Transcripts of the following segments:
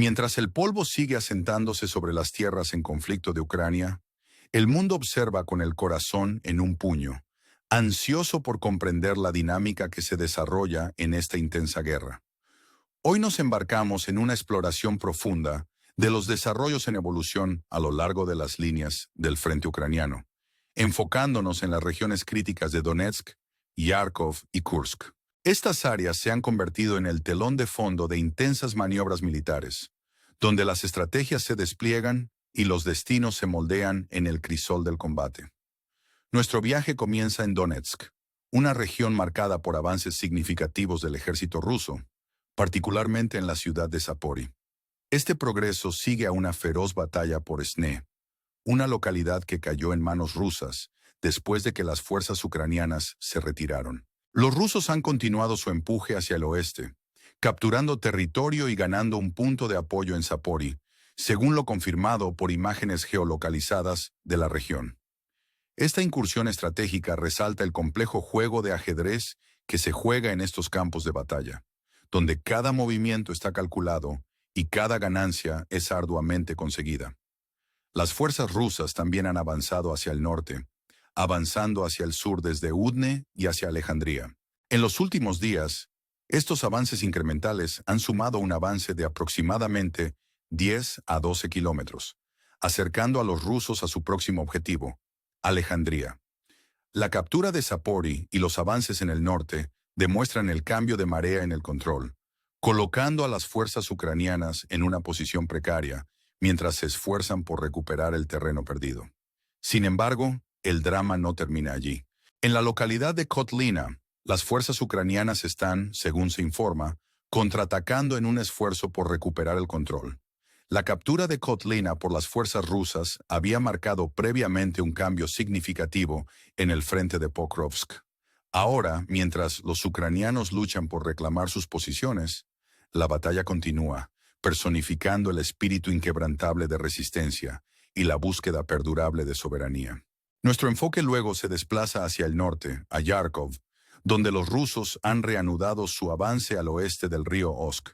Mientras el polvo sigue asentándose sobre las tierras en conflicto de Ucrania, el mundo observa con el corazón en un puño, ansioso por comprender la dinámica que se desarrolla en esta intensa guerra. Hoy nos embarcamos en una exploración profunda de los desarrollos en evolución a lo largo de las líneas del frente ucraniano, enfocándonos en las regiones críticas de Donetsk, Kharkov y Kursk. Estas áreas se han convertido en el telón de fondo de intensas maniobras militares, donde las estrategias se despliegan y los destinos se moldean en el crisol del combate. Nuestro viaje comienza en Donetsk, una región marcada por avances significativos del ejército ruso, particularmente en la ciudad de Sapori. Este progreso sigue a una feroz batalla por Sne, una localidad que cayó en manos rusas después de que las fuerzas ucranianas se retiraron. Los rusos han continuado su empuje hacia el oeste, capturando territorio y ganando un punto de apoyo en Sapori, según lo confirmado por imágenes geolocalizadas de la región. Esta incursión estratégica resalta el complejo juego de ajedrez que se juega en estos campos de batalla, donde cada movimiento está calculado y cada ganancia es arduamente conseguida. Las fuerzas rusas también han avanzado hacia el norte, avanzando hacia el sur desde Udne y hacia Alejandría. En los últimos días, estos avances incrementales han sumado un avance de aproximadamente 10 a 12 kilómetros, acercando a los rusos a su próximo objetivo, Alejandría. La captura de Sapori y los avances en el norte demuestran el cambio de marea en el control, colocando a las fuerzas ucranianas en una posición precaria mientras se esfuerzan por recuperar el terreno perdido. Sin embargo, el drama no termina allí. En la localidad de Kotlina, las fuerzas ucranianas están, según se informa, contraatacando en un esfuerzo por recuperar el control. La captura de Kotlina por las fuerzas rusas había marcado previamente un cambio significativo en el frente de Pokrovsk. Ahora, mientras los ucranianos luchan por reclamar sus posiciones, la batalla continúa, personificando el espíritu inquebrantable de resistencia y la búsqueda perdurable de soberanía. Nuestro enfoque luego se desplaza hacia el norte, a Kharkov, donde los rusos han reanudado su avance al oeste del río Osk.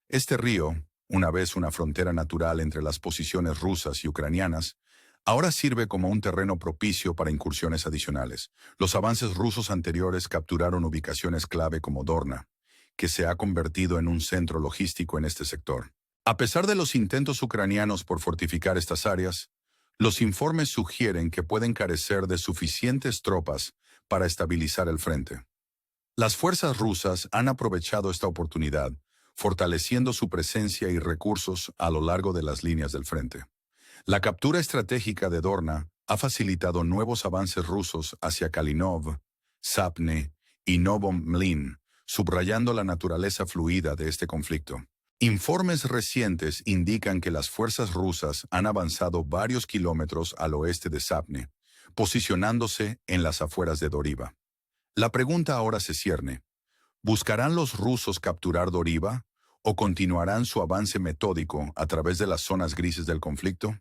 Este río, una vez una frontera natural entre las posiciones rusas y ucranianas, ahora sirve como un terreno propicio para incursiones adicionales. Los avances rusos anteriores capturaron ubicaciones clave como Dorna, que se ha convertido en un centro logístico en este sector. A pesar de los intentos ucranianos por fortificar estas áreas, los informes sugieren que pueden carecer de suficientes tropas para estabilizar el frente. Las fuerzas rusas han aprovechado esta oportunidad, fortaleciendo su presencia y recursos a lo largo de las líneas del frente. La captura estratégica de Dorna ha facilitado nuevos avances rusos hacia Kalinov, Sapne y Novomlin, subrayando la naturaleza fluida de este conflicto. Informes recientes indican que las fuerzas rusas han avanzado varios kilómetros al oeste de Sapne, posicionándose en las afueras de Doriva. La pregunta ahora se cierne: ¿buscarán los rusos capturar Doriva o continuarán su avance metódico a través de las zonas grises del conflicto?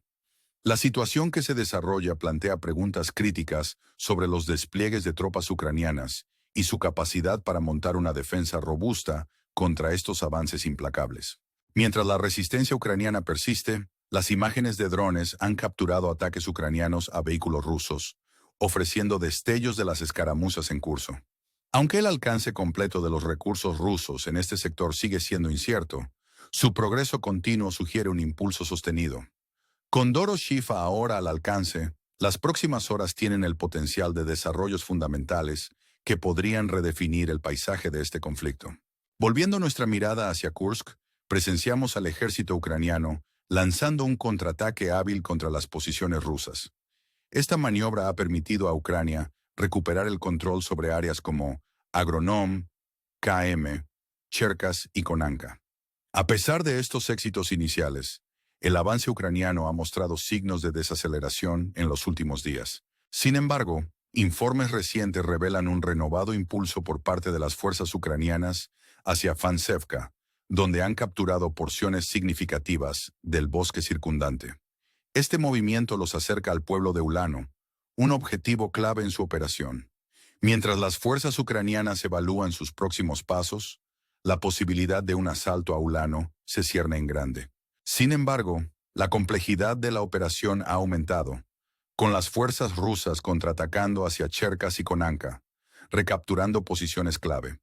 La situación que se desarrolla plantea preguntas críticas sobre los despliegues de tropas ucranianas y su capacidad para montar una defensa robusta contra estos avances implacables. Mientras la resistencia ucraniana persiste, las imágenes de drones han capturado ataques ucranianos a vehículos rusos, ofreciendo destellos de las escaramuzas en curso. Aunque el alcance completo de los recursos rusos en este sector sigue siendo incierto, su progreso continuo sugiere un impulso sostenido. Con Doroshifa ahora al alcance, las próximas horas tienen el potencial de desarrollos fundamentales que podrían redefinir el paisaje de este conflicto. Volviendo nuestra mirada hacia Kursk, presenciamos al ejército ucraniano lanzando un contraataque hábil contra las posiciones rusas. Esta maniobra ha permitido a Ucrania recuperar el control sobre áreas como Agronom, KM, Cherkas y Konanka. A pesar de estos éxitos iniciales, el avance ucraniano ha mostrado signos de desaceleración en los últimos días. Sin embargo, informes recientes revelan un renovado impulso por parte de las fuerzas ucranianas hacia Fansevka, donde han capturado porciones significativas del bosque circundante. Este movimiento los acerca al pueblo de Ulano, un objetivo clave en su operación. Mientras las fuerzas ucranianas evalúan sus próximos pasos, la posibilidad de un asalto a Ulano se cierne en grande. Sin embargo, la complejidad de la operación ha aumentado, con las fuerzas rusas contraatacando hacia Cherkasy y Konanka, recapturando posiciones clave.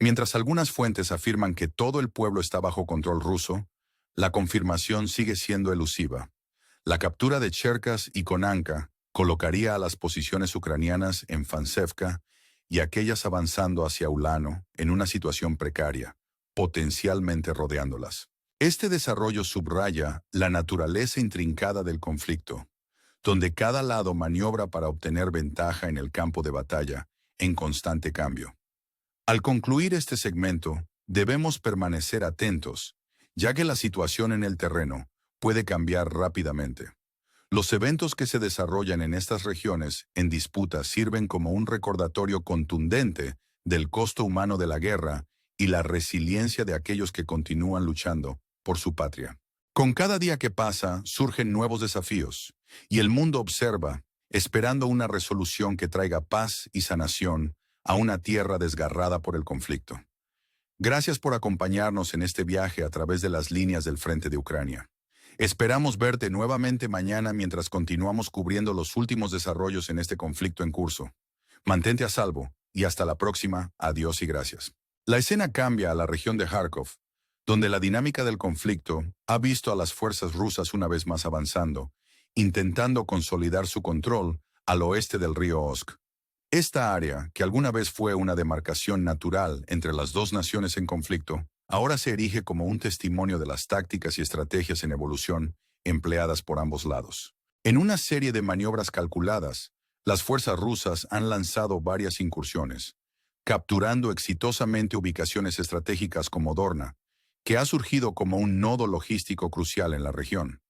Mientras algunas fuentes afirman que todo el pueblo está bajo control ruso, la confirmación sigue siendo elusiva. La captura de Cherkasy y Konanka colocaría a las posiciones ucranianas en Fansevka y aquellas avanzando hacia Ulano en una situación precaria, potencialmente rodeándolas. Este desarrollo subraya la naturaleza intrincada del conflicto, donde cada lado maniobra para obtener ventaja en el campo de batalla, en constante cambio. Al concluir este segmento, debemos permanecer atentos, ya que la situación en el terreno puede cambiar rápidamente. Los eventos que se desarrollan en estas regiones en disputa sirven como un recordatorio contundente del costo humano de la guerra y la resiliencia de aquellos que continúan luchando por su patria. Con cada día que pasa, surgen nuevos desafíos, y el mundo observa, esperando una resolución que traiga paz y sanación a una tierra desgarrada por el conflicto. Gracias por acompañarnos en este viaje a través de las líneas del frente de Ucrania. Esperamos verte nuevamente mañana mientras continuamos cubriendo los últimos desarrollos en este conflicto en curso. Mantente a salvo, y hasta la próxima, adiós y gracias. La escena cambia a la región de Kharkov, donde la dinámica del conflicto ha visto a las fuerzas rusas una vez más avanzando, intentando consolidar su control al oeste del río Osk. Esta área, que alguna vez fue una demarcación natural entre las dos naciones en conflicto, ahora se erige como un testimonio de las tácticas y estrategias en evolución empleadas por ambos lados. En una serie de maniobras calculadas, las fuerzas rusas han lanzado varias incursiones, capturando exitosamente ubicaciones estratégicas como Dorna, que ha surgido como un nodo logístico crucial en la región.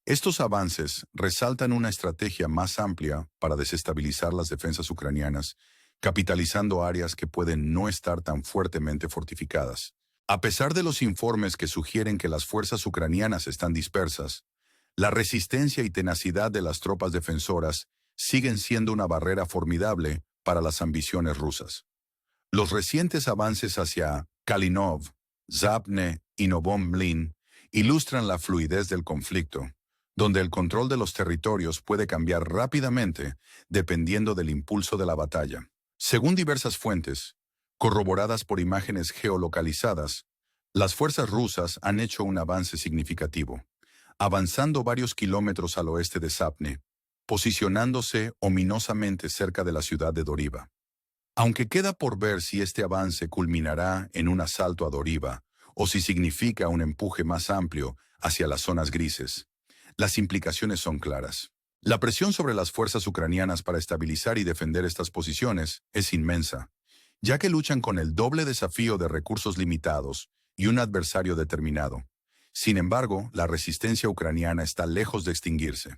Estos avances resaltan una estrategia más amplia para desestabilizar las defensas ucranianas, capitalizando áreas que pueden no estar tan fuertemente fortificadas. A pesar de los informes que sugieren que las fuerzas ucranianas están dispersas, la resistencia y tenacidad de las tropas defensoras siguen siendo una barrera formidable para las ambiciones rusas. Los recientes avances hacia Kalinov, Zapne y Novomlin ilustran la fluidez del conflicto, donde el control de los territorios puede cambiar rápidamente dependiendo del impulso de la batalla. Según diversas fuentes, corroboradas por imágenes geolocalizadas, las fuerzas rusas han hecho un avance significativo, avanzando varios kilómetros al oeste de Zapne, posicionándose ominosamente cerca de la ciudad de Doriva. Aunque queda por ver si este avance culminará en un asalto a Doriva o si significa un empuje más amplio hacia las zonas grises, las implicaciones son claras. La presión sobre las fuerzas ucranianas para estabilizar y defender estas posiciones es inmensa, ya que luchan con el doble desafío de recursos limitados y un adversario determinado. Sin embargo, la resistencia ucraniana está lejos de extinguirse.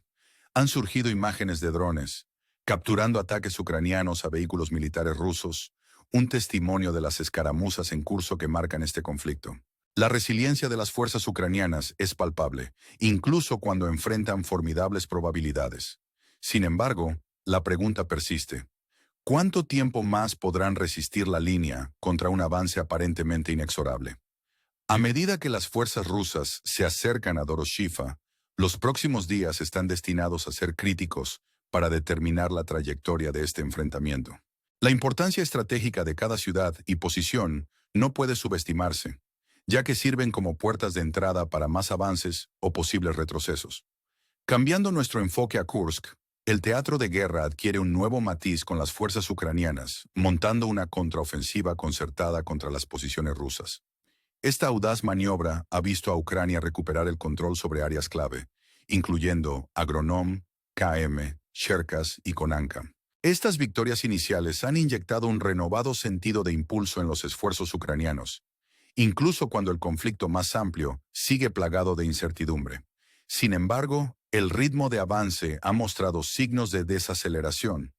Han surgido imágenes de drones, capturando ataques ucranianos a vehículos militares rusos, un testimonio de las escaramuzas en curso que marcan este conflicto. La resiliencia de las fuerzas ucranianas es palpable, incluso cuando enfrentan formidables probabilidades. Sin embargo, la pregunta persiste. ¿Cuánto tiempo más podrán resistir la línea contra un avance aparentemente inexorable? A medida que las fuerzas rusas se acercan a Doroshifa, los próximos días están destinados a ser críticos para determinar la trayectoria de este enfrentamiento. La importancia estratégica de cada ciudad y posición no puede subestimarse, ya que sirven como puertas de entrada para más avances o posibles retrocesos. Cambiando nuestro enfoque a Kursk, el teatro de guerra adquiere un nuevo matiz con las fuerzas ucranianas, montando una contraofensiva concertada contra las posiciones rusas. Esta audaz maniobra ha visto a Ucrania recuperar el control sobre áreas clave, incluyendo Agronom, KM, Cherkasy y Konanka. Estas victorias iniciales han inyectado un renovado sentido de impulso en los esfuerzos ucranianos, incluso cuando el conflicto más amplio sigue plagado de incertidumbre. Sin embargo, el ritmo de avance ha mostrado signos de desaceleración,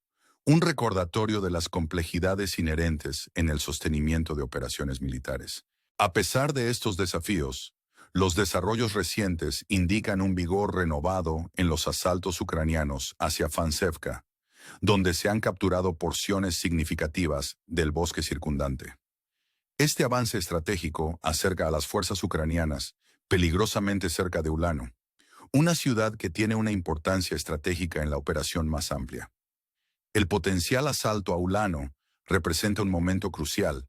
un recordatorio de las complejidades inherentes en el sostenimiento de operaciones militares. A pesar de estos desafíos, los desarrollos recientes indican un vigor renovado en los asaltos ucranianos hacia Fansevka, donde se han capturado porciones significativas del bosque circundante. Este avance estratégico acerca a las fuerzas ucranianas peligrosamente cerca de Ulano, una ciudad que tiene una importancia estratégica en la operación más amplia. El potencial asalto a Ulano representa un momento crucial,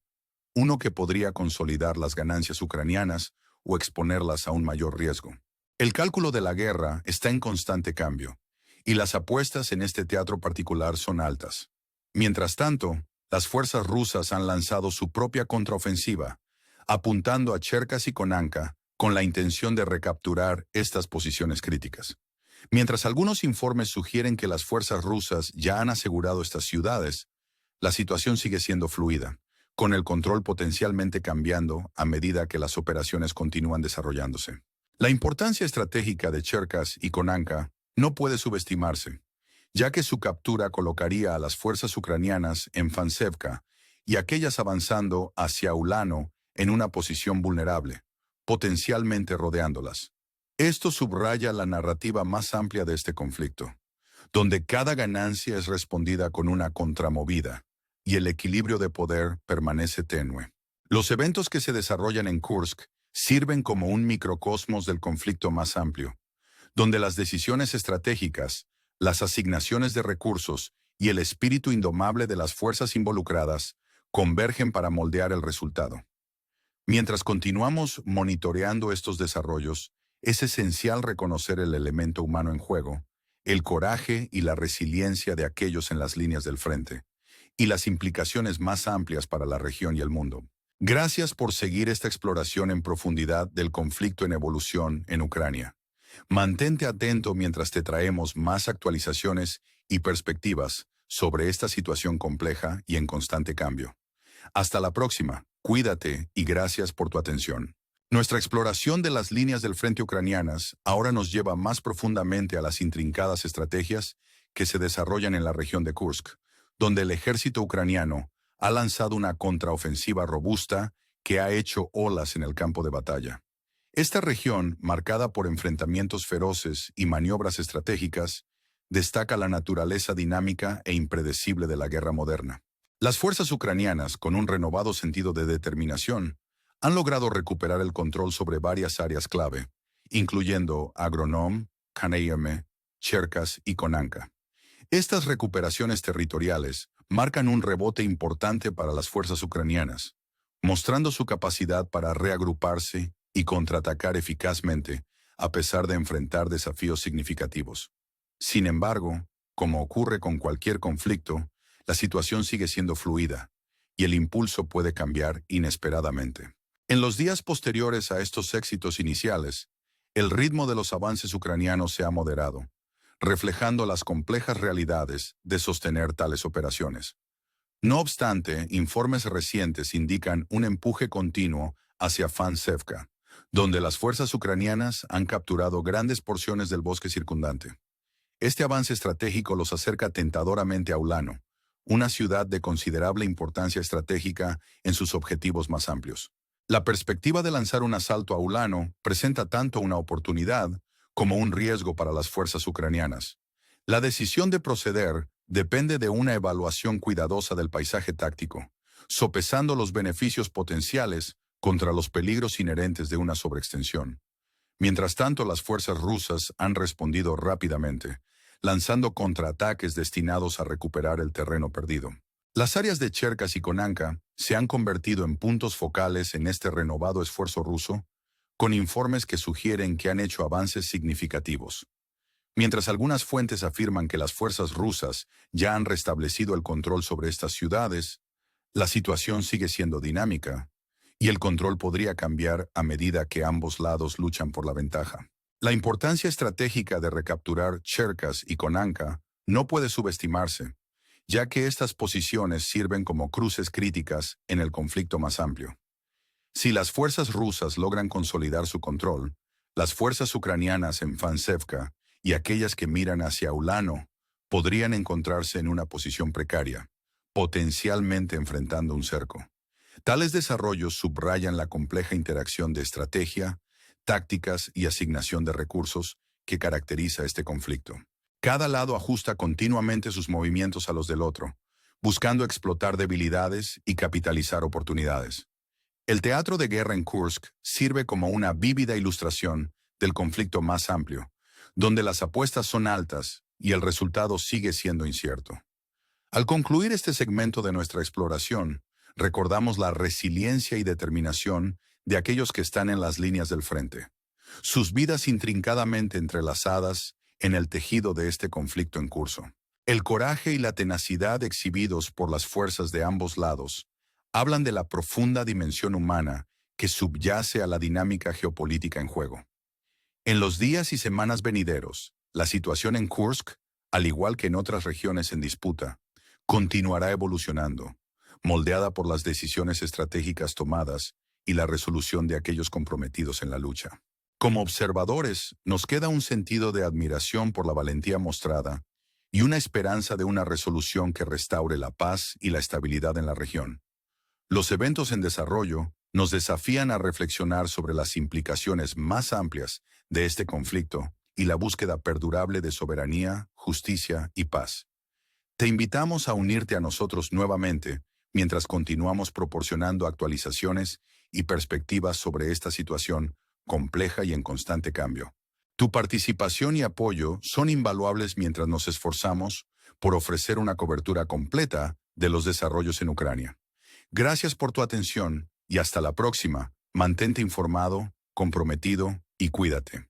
uno que podría consolidar las ganancias ucranianas o exponerlas a un mayor riesgo. El cálculo de la guerra está en constante cambio, y las apuestas en este teatro particular son altas. Mientras tanto, las fuerzas rusas han lanzado su propia contraofensiva, apuntando a Cherkasy y Konanka con la intención de recapturar estas posiciones críticas. Mientras algunos informes sugieren que las fuerzas rusas ya han asegurado estas ciudades, la situación sigue siendo fluida, con el control potencialmente cambiando a medida que las operaciones continúan desarrollándose. La importancia estratégica de Cherkasy y Konanka no puede subestimarse, ya que su captura colocaría a las fuerzas ucranianas en Fansevka y aquellas avanzando hacia Ulano en una posición vulnerable, potencialmente rodeándolas. Esto subraya la narrativa más amplia de este conflicto, donde cada ganancia es respondida con una contramovida y el equilibrio de poder permanece tenue. Los eventos que se desarrollan en Kursk sirven como un microcosmos del conflicto más amplio, donde las decisiones estratégicas, las asignaciones de recursos y el espíritu indomable de las fuerzas involucradas convergen para moldear el resultado. Mientras continuamos monitoreando estos desarrollos, es esencial reconocer el elemento humano en juego, el coraje y la resiliencia de aquellos en las líneas del frente, y las implicaciones más amplias para la región y el mundo. Gracias por seguir esta exploración en profundidad del conflicto en evolución en Ucrania. Mantente atento mientras te traemos más actualizaciones y perspectivas sobre esta situación compleja y en constante cambio. Hasta la próxima, cuídate y gracias por tu atención. Nuestra exploración de las líneas del frente ucranianas ahora nos lleva más profundamente a las intrincadas estrategias que se desarrollan en la región de Kursk, donde el ejército ucraniano ha lanzado una contraofensiva robusta que ha hecho olas en el campo de batalla. Esta región, marcada por enfrentamientos feroces y maniobras estratégicas, destaca la naturaleza dinámica e impredecible de la guerra moderna. Las fuerzas ucranianas, con un renovado sentido de determinación, han logrado recuperar el control sobre varias áreas clave, incluyendo Agronóm, Kanaime, Cherkasy y Konanka. Estas recuperaciones territoriales marcan un rebote importante para las fuerzas ucranianas, mostrando su capacidad para reagruparse y contraatacar eficazmente, a pesar de enfrentar desafíos significativos. Sin embargo, como ocurre con cualquier conflicto, la situación sigue siendo fluida, y el impulso puede cambiar inesperadamente. En los días posteriores a estos éxitos iniciales, el ritmo de los avances ucranianos se ha moderado, reflejando las complejas realidades de sostener tales operaciones. No obstante, informes recientes indican un empuje continuo hacia Fansevka, donde las fuerzas ucranianas han capturado grandes porciones del bosque circundante. Este avance estratégico los acerca tentadoramente a Ulano, una ciudad de considerable importancia estratégica en sus objetivos más amplios. La perspectiva de lanzar un asalto a Ulano presenta tanto una oportunidad como un riesgo para las fuerzas ucranianas. La decisión de proceder depende de una evaluación cuidadosa del paisaje táctico, sopesando los beneficios potenciales contra los peligros inherentes de una sobreextensión. Mientras tanto, las fuerzas rusas han respondido rápidamente, lanzando contraataques destinados a recuperar el terreno perdido. Las áreas de Cherkasy y Konanka se han convertido en puntos focales en este renovado esfuerzo ruso, con informes que sugieren que han hecho avances significativos. Mientras algunas fuentes afirman que las fuerzas rusas ya han restablecido el control sobre estas ciudades, la situación sigue siendo dinámica, y el control podría cambiar a medida que ambos lados luchan por la ventaja. La importancia estratégica de recapturar Cherkasy y Konanka no puede subestimarse, ya que estas posiciones sirven como cruces críticas en el conflicto más amplio. Si las fuerzas rusas logran consolidar su control, las fuerzas ucranianas en Fansevka y aquellas que miran hacia Ulano podrían encontrarse en una posición precaria, potencialmente enfrentando un cerco. Tales desarrollos subrayan la compleja interacción de estrategia, tácticas y asignación de recursos que caracteriza este conflicto. Cada lado ajusta continuamente sus movimientos a los del otro, buscando explotar debilidades y capitalizar oportunidades. El teatro de guerra en Kursk sirve como una vívida ilustración del conflicto más amplio, donde las apuestas son altas y el resultado sigue siendo incierto. Al concluir este segmento de nuestra exploración, recordamos la resiliencia y determinación de aquellos que están en las líneas del frente, sus vidas intrincadamente entrelazadas en el tejido de este conflicto en curso. El coraje y la tenacidad exhibidos por las fuerzas de ambos lados hablan de la profunda dimensión humana que subyace a la dinámica geopolítica en juego. En los días y semanas venideros, la situación en Kursk, al igual que en otras regiones en disputa, continuará evolucionando, moldeada por las decisiones estratégicas tomadas y la resolución de aquellos comprometidos en la lucha. Como observadores, nos queda un sentido de admiración por la valentía mostrada y una esperanza de una resolución que restaure la paz y la estabilidad en la región. Los eventos en desarrollo nos desafían a reflexionar sobre las implicaciones más amplias de este conflicto y la búsqueda perdurable de soberanía, justicia y paz. Te invitamos a unirte a nosotros nuevamente mientras continuamos proporcionando actualizaciones y perspectivas sobre esta situación compleja y en constante cambio. Tu participación y apoyo son invaluables mientras nos esforzamos por ofrecer una cobertura completa de los desarrollos en Ucrania. Gracias por tu atención y hasta la próxima. Mantente informado, comprometido y cuídate.